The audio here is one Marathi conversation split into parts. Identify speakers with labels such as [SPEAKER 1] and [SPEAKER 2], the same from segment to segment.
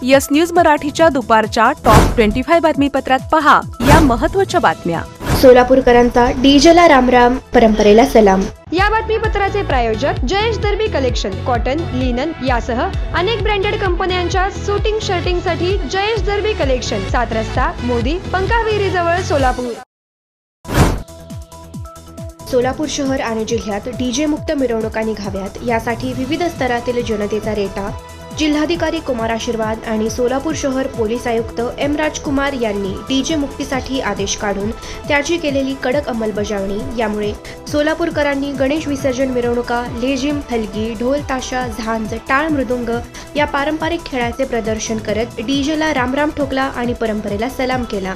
[SPEAKER 1] यस न्यूज मराठीच्या दुपारच्या टॉप 25 बातमीपत्रात पहा या महत्त्वाच्या बातम्या।
[SPEAKER 2] सोलापूरकरांचा डीजेला रामराम, परंपरेला सलाम।
[SPEAKER 3] या बातमीपत्राचे प्रायोजक जयेश दर्बी कलेक्शन, कॉटन, लिनन यासह अनेक ब्रँडेड कंपन्यांच्या शूटिंग शर्टिंगसाठी जयेश दर्बी कलेक्शन, 7 रस्ता मोदी पंकाविहिरी जवळ सोलापूर।
[SPEAKER 2] सोलापूर शहर आणि जिल्ह्यात डीजे मुक्त मिरवणुका निघाव्यात यासाठी विविध स्तरातील जनतेचा रेटा जिल्हाधिकारी कुमार आशीर्वाद आणि सोलापूर शहर पोलीस आयुक्त एम राजकुमार यांनी डीजे मुक्तीसाठी आदेश काढून त्याची केलेली कडक अंमलबजावणी यामुळे सोलापूरकरांनी गणेश विसर्जन मिरवणुका, लेझिम, हलगी, ढोल ताशा, झांज, टाळ, मृदुंग या पारंपरिक खेळाचे प्रदर्शन करत डीजेला रामराम ठोकला आणि परंपरेला सलाम केला।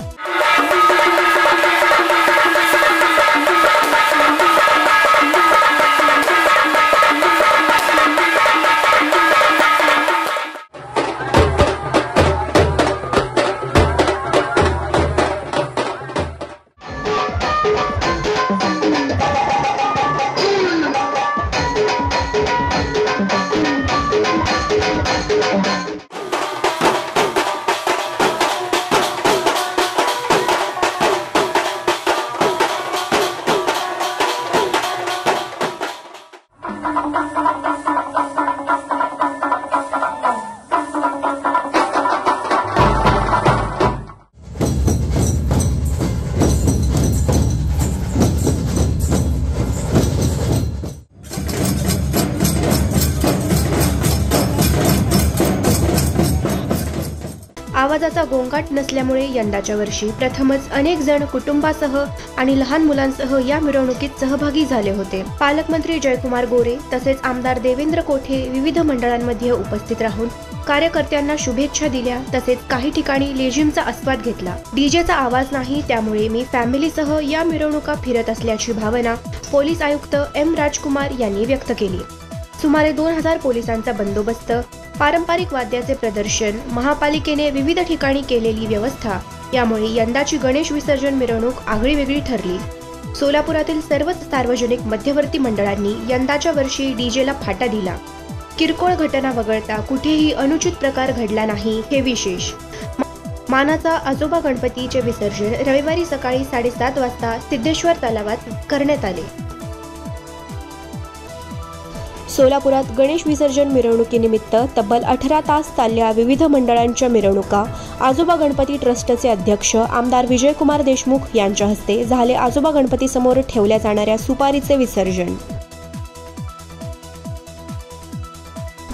[SPEAKER 2] आवाजाचा गोंगाट नसल्यामुळे यंदाच्या वर्षी प्रथमच अनेक जण कुटुंबासह आणि लहान मुलांसह या मिरवणुकीत सहभागी झाले होते। पालकमंत्री जयकुमार गोरे तसेच आमदार देवेंद्र कोठे विविध मंडळांमध्ये उपस्थित राहून कार्यकर्त्यांना शुभेच्छा दिल्या, तसेच काही ठिकाणी लेझिमचा आस्वाद घेतला। डीजेचा आवाज नाही, त्यामुळे मी फॅमिलीसह या मिरवणुका फिरत असल्याची भावना पोलीस आयुक्त एम राजकुमार यांनी व्यक्त केली। सुमारे 2000 पोलिसांचा बंदोबस्त, पारंपरिक वाद्याचे प्रदर्शन, महापालिकेने विविध ठिकाणी केलेली व्यवस्था यामुळे यंदाची गणेश विसर्जन मिरवणूक आगळीवेगळी ठरली। सोलापुरातील सर्वच सार्वजनिक मध्यवर्ती मंडळांनी यंदाच्या वर्षी डीजेला फाटा दिला। किरकोळ घटना वगळता कुठेही अनुचित प्रकार घडला नाही हे विशेष। मानाचा आजोबा गणपतीचे विसर्जन रविवारी सकाळी 7:30 वाजता सिद्धेश्वर तलावात करण्यात आले। सोलापुरात गणेश विसर्जन मिरवणुकीनिमित्त तब्बल 18 तास चालल्या विविध मंडळांच्या मिरवणुका आजोबा गणपती ट्रस्टचे अध्यक्ष आमदार विजयकुमार देशमुख यांच्या हस्ते झाले। आजोबा गणपती समोर ठेवल्या जाणाऱ्या सुपारीचे विसर्जन।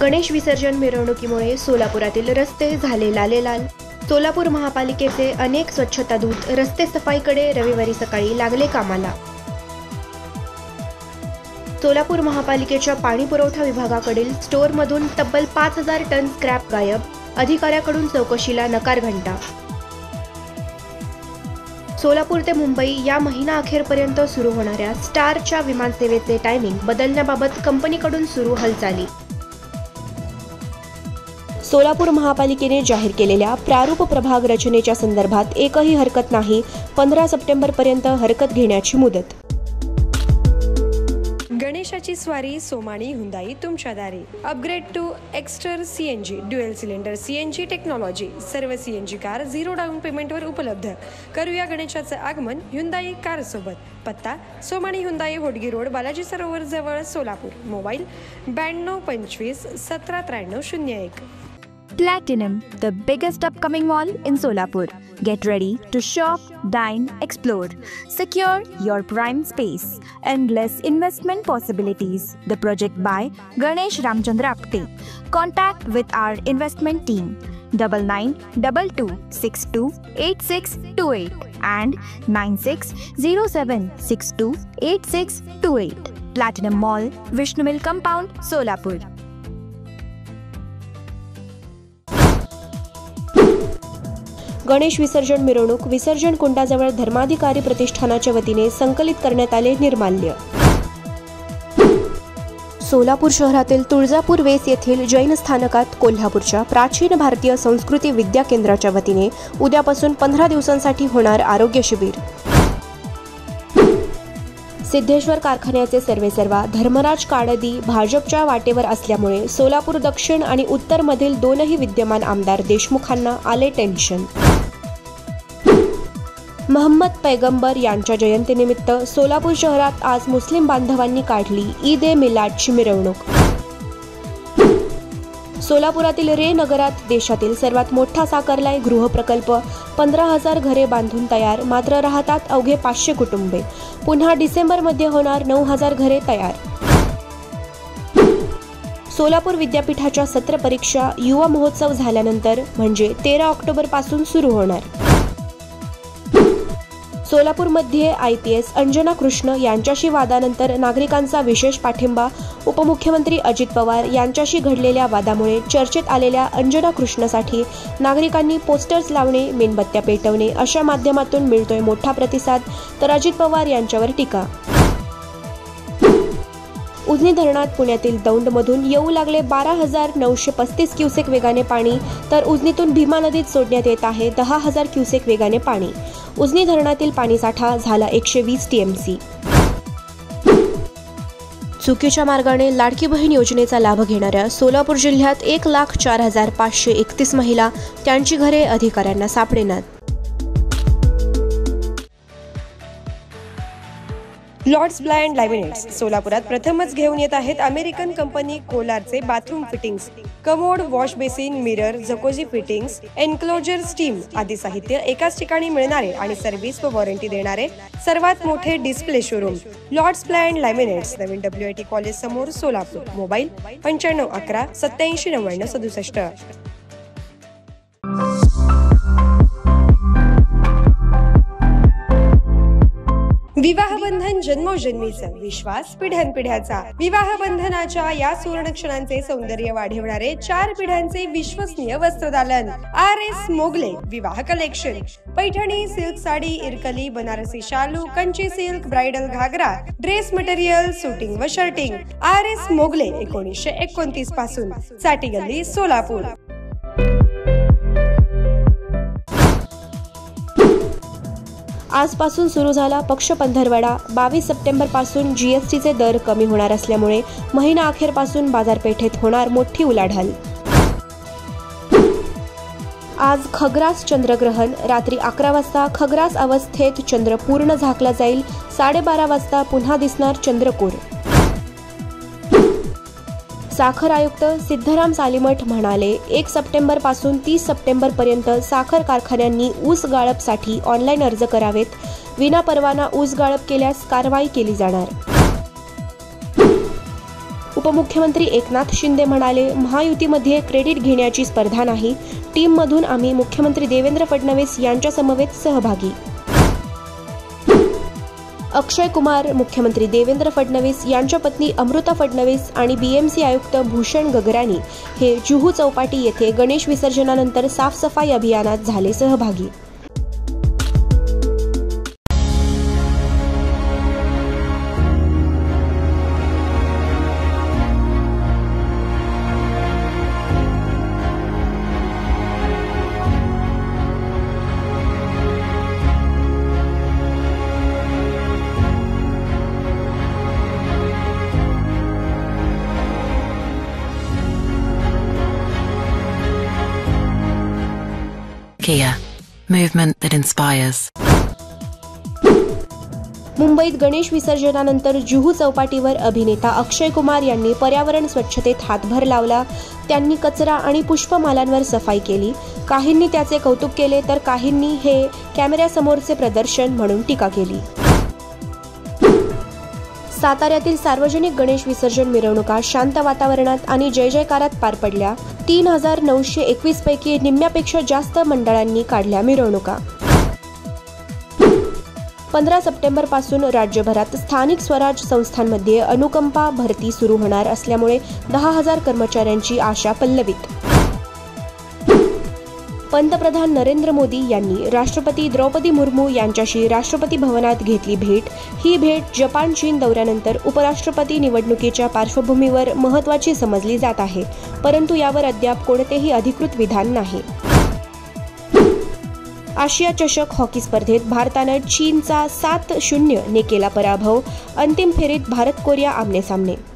[SPEAKER 2] गणेश विसर्जन मिरवणुकीमुळे सोलापुरातील रस्ते झाले लालेलाल। सोलापूर महापालिकेचे अनेक स्वच्छता दूत रस्ते सफाईकडे रविवारी सकाळी लागले कामाला। सोलापूर महापालिकेच्या पाणी पुरवठा विभागाकडील स्टोअरमधून तब्बल 5000 टन स्क्रॅप गायब, अधिकाऱ्याकडून चौकशीला नकार घंटा। सोलापूर ते मुंबई या महिना अखेरपर्यंत सुरू होणाऱ्या स्टारच्या विमानसेवेचे टायमिंग बदलण्याबाबत कंपनीकडून सुरू हालचाली। सोलापूर महापालिकेने जाहीर केलेल्या प्रारूप प्रभाग रचनेच्या संदर्भात एकही हरकत नाही, 15 सप्टेंबरपर्यंत हरकत घेण्याची मुदत।
[SPEAKER 3] गणेशाची स्वारी सोमाणी हुंदाई तुमच्या दारी। Upgrade to Exter CNG dual cylinder CNG technology, सर्व सीएनजी कार 0 डाऊन पेमेंटवर उपलब्ध। करूया गणेशाचं आगमन हुंदाई कार सोबत। पत्ता सोमाणी हुंदाई होडगी रोड, बालाजी सरोवर जवळ, Solapur. Mobile 9225 179301।
[SPEAKER 4] Platinum, the biggest upcoming mall in Solapur. Get ready to shop, dine, explore. Secure your prime space. Endless investment possibilities. The project by Ganesh Ramchandra Apte. Contact with our investment team 9922628628 and 9607628628. Platinum Mall, Vishnu Mill Compound, Solapur.
[SPEAKER 2] Ganesh विसर्जन मिरवणूक विसर्जन कुंडाजवळ धर्माधिकारी प्रतिष्ठानाच्या वतीने संकलित करण्यात आले निर्माल्य। सोलापूर शहरातील तुळजापूर वेस येथील जैन स्थानकात कोल्हापूरच्या प्राचीन भारतीय संस्कृती विद्या केंद्राच्या वतीने उद्यापासून 15 दिवसांसाठी होणार आरोग्य शिबिर। सिद्धेश्वर कारखान्याचे सर्वेसर्वा धर्मराज काडदी भाजपच्या वाटेवर असल्यामुळे सोलापूर दक्षिण आणि उत्तरमधील दोनही विद्यमान आमदार देशमुखांना आले टेन्शन. महम्मद पैगंबर यांच्या जयंतीनिमित्त सोलापूर शहरात आज मुस्लिम बांधवांनी काढली ईद ए मिलादची मिरवणूक. सोलापुरातील रे नगरात देशातील सर्वात मोठा साकारलाय गृहप्रकल्प. 15,000 घरे बांधून तयार, मात्र राहतात अवघे 500 कुटुंबे. पुन्हा डिसेंबरमध्ये होणार 9,000 घरे तयार. सोलापूर विद्यापीठाच्या सत्र परीक्षा युवा महोत्सव झाल्यानंतर म्हणजे 13 ऑक्टोबर पासून सुरू होणार. सोलापूरमध्ये IPS अंजना कृष्ण यांच्याशी वादानंतर नागरिकांचा विशेष पाठिंबा. उपमुख्यमंत्री अजित पवार यांच्याशी घडलेल्या वादामुळे चर्चेत आलेल्या अंजना कृष्णसाठी नागरिकांनी पोस्टर्स लावणे, मेणबत्त्या पेटवणे अशा माध्यमातून मिळतोय मोठा प्रतिसाद. तर अजित पवार यांच्यावर टीका. उजनी धरणात पुण्यातील दौंडमधून येऊ लागले 12,935 क्युसेक वेगाने पाणी, तर उजनीतून भीमा नदीत सोडण्यात येत आहे 10,000 क्युसेक वेगाने पाणी. उजनी धरणातील पाणीसाठा झाला 120 TMC. चुकीच्या मार्गाने लाडकी बहीण योजनेचा लाभ घेणाऱ्या सोलापूर जिल्ह्यात 1,04,531 महिला, त्यांची घरे अधिकाऱ्यांना सापडेनात.
[SPEAKER 3] लॉर्ड्स ब्लाइंड लॅमिनेट्स सोलापुरात प्रथमच घेऊन येत आहेत अमेरिकन कंपनी कोलारचे bathroom fittings, commode, wash basin, mirror, jacuzzi fittings, enclosure, steam आदी साहित्य एकाच ठिकाणी मिळणारे आणि सर्व्हिस व वॉरंटी देणारे सर्वात मोठे display showroom Lords blind laminates, नवीन WIT कॉलेज समोर, सोलापूर. मोबाईल 9511 8790 67. विवाह बंधन जन्मोजन्मीचं, विश्वास पिढ्यानपिढ्याचा. विवाह बंधनाच्या या सुवर्ण क्षणांचे सौंदर्य वाढवणारे 4 पिढ्यांचे विश्वसनीय वस्त्रदालन RS मोगले विवाह कलेक्शन. पैठणी, सिल्क साडी, इरकली, बनारसी शालू, कंची सिल्क, ब्राइडल घागरा, ड्रेस मटेरियल, सुटिंग व शर्टिंग. RS मोगले 1929 पासून, साठी गल्ली, सोलापूर.
[SPEAKER 2] आजपासून सुरू झाला पक्ष पंधरवडा. 22 सप्टेंबर पासून GSTचे दर कमी होणार असल्यामुळे महिना अखेरपासून बाजारपेठेत होणार मोठी उलाढाल. आज खग्रास चंद्रग्रहण. रात्री 11 वाजता खग्रास अवस्थेत चंद्र पूर्ण झाकला जाईल. 12:30 वाजता पुन्हा दिसणार चंद्रकोर. साखर आयुक्त सिद्धराम सालीमठ म्हणाले, 1 सप्टेंबर पासून 30 सप्टेंबर पर्यंत साखर कारखान्यांनी ऊस गाळपसाठी ऑनलाईन अर्ज करावेत. विनापरवाना ऊस गाळप केल्यास कारवाई केली जाणार. उपमुख्यमंत्री एकनाथ शिंदे म्हणाले, महायुतीमध्ये क्रेडिट घेण्याची स्पर्धा नाही. टीममधून आम्ही मुख्यमंत्री देवेंद्र फडणवीस यांच्या समवेत सहभागी. अक्षय कुमार, मुख्यमंत्री देवेंद्र फडणवीस यांच्या पत्नी अमृता फडणवीस आणि BMC आयुक्त भूषण गगरानी हे जुहू चौपाटी येथे गणेश विसर्जनानंतर साफसफाई अभियानात झाले सहभागी.
[SPEAKER 5] Kia, movement that inspires.
[SPEAKER 2] मुंबईत गणेश विसर्जनानंतर जुहू चौपाटीवर अभिनेता अक्षय कुमार यांनी पर्यावरण स्वच्छतेत हातभार लावला. त्यांनी कचरा आणि पुष्पमालांवर सफाई केली. काहींनी त्याचे कौतुक केले तर काहींनी हे कॅमेऱ्यासमोरचे प्रदर्शन म्हणून टीका केली. साताऱ्यातील सार्वजनिक गणेश विसर्जन मिरवणुका शांत वातावरणात आणि जय जयकारात पार पडल्या. 3,921 पैकी निम्म्यापेक्षा जास्त मंडळांनी काढल्या मिरवणुका. 15 सप्टेंबर पासून राज्यभरात स्थानिक स्वराज संस्थांमध्ये अनुकंपा भरती सुरू होणार असल्यामुळे 10,000 कर्मचाऱ्यांची आशा पल्लवित. पंतप्रधान नरेंद्र मोदी यांनी राष्ट्रपती द्रौपदी मुर्मू यांच्याशी राष्ट्रपती भवनात घेतली भेट. ही भेट जपान चीन दौऱ्यानंतर उपराष्ट्रपती निवडणुकीच्या पार्श्वभूमीवर महत्त्वाची समजली जात आहे, परंतु यावर अद्याप कोणतेही अधिकृत विधान नाही. आशिया चषक हॉकी स्पर्धेत भारतानं चीनचा 7-0 ने केला पराभव. अंतिम फेरीत भारत कोरिया आमने सामने.